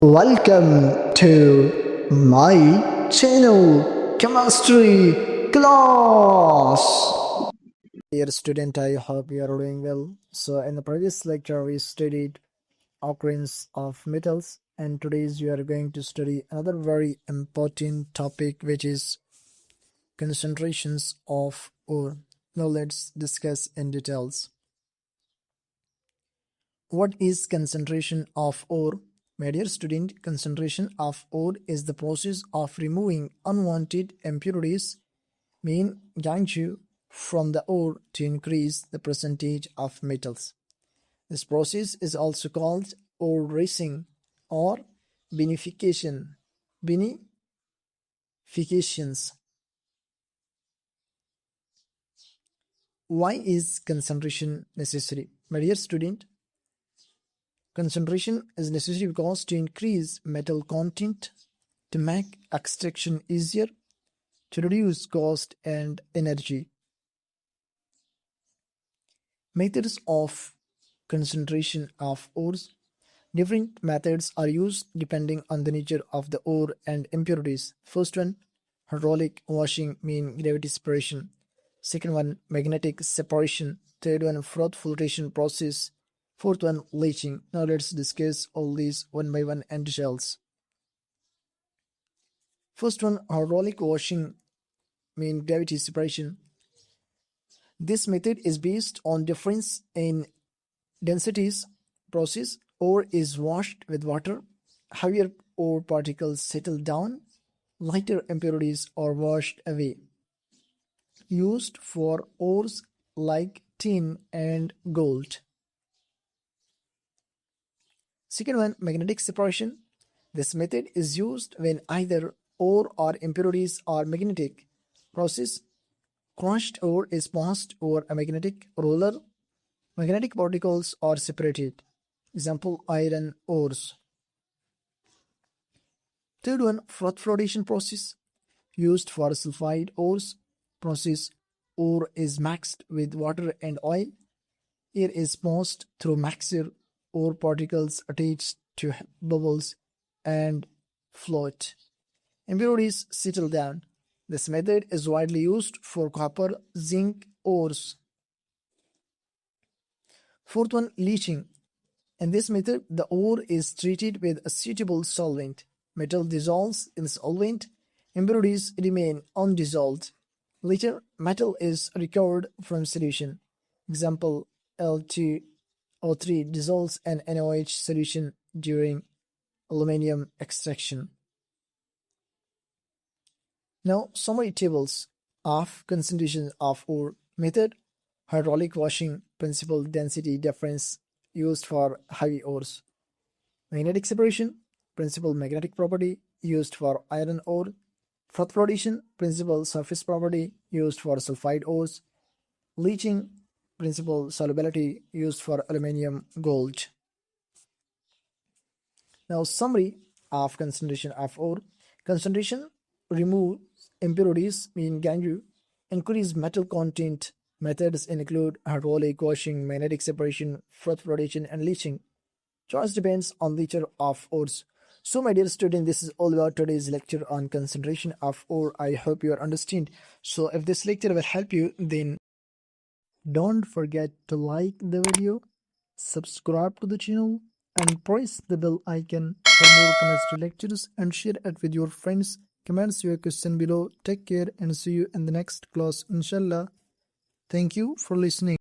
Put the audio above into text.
Welcome to my channel, Chemistry Class. Dear student, I hope you are doing well. So in the previous lecture, we studied occurrence of metals, and today we are going to study another very important topic, which is concentrations of ore. Now let's discuss in details. What is concentration of ore? My dear student, concentration of ore is the process of removing unwanted impurities, mean Gangue, from the ore to increase the percentage of metals. This process is also called ore racing or beneficiation. Beneficiations. Why is concentration necessary? My dear student, concentration is necessary because to increase metal content, to make extraction easier, to reduce cost and energy. Methods of concentration of ores. Different methods are used depending on the nature of the ore and impurities. First one, hydraulic washing, mean gravity separation. Second one, magnetic separation. Third one, froth flotation process. Fourth one, leaching. Now let's discuss all these one by one in details. First one, hydraulic washing, mean gravity separation. This method is based on difference in densities process. Ore is washed with water. Heavier ore particles settle down. Lighter impurities are washed away. Used for ores like tin and gold. Second one, magnetic separation. This method is used when either ore or impurities are magnetic. Process. Crushed ore is passed over a magnetic roller. Magnetic particles are separated. Example, iron ores. Third one, froth flotation process. Used for sulphide ores. Process. Ore is mixed with water and oil. Air is passed through mixer. Ore particles attached to bubbles and float. Impurities settle down. This method is widely used for copper, zinc ores. Fourth one, leaching. In this method, the ore is treated with a suitable solvent. Metal dissolves in the solvent. Impurities remain undissolved. Later, metal is recovered from solution. Example, L2O3 dissolves in NaOH solution during aluminium extraction. Now, summary tables of concentration of ore. Method, hydraulic washing, principal density difference used for heavy ores. Magnetic separation, principal magnetic property used for iron ore. Froth flotation, principal surface property used for sulphide ores. Leaching, principal solubility used for aluminium gold. Now, summary of concentration of ore. Concentration removes impurities, mean Gangue, increase metal content. Methods include hydraulic washing, magnetic separation, froth flotation, and leaching. Choice depends on nature of ores. So my dear student, this is all about today's lecture on concentration of ore. I hope you understand. So if this lecture will help you, then don't forget to like the video, subscribe to the channel, and press the bell icon for more chemistry lectures, and share it with your friends. Comments your question below. Take care and see you in the next class, inshallah. Thank you for listening.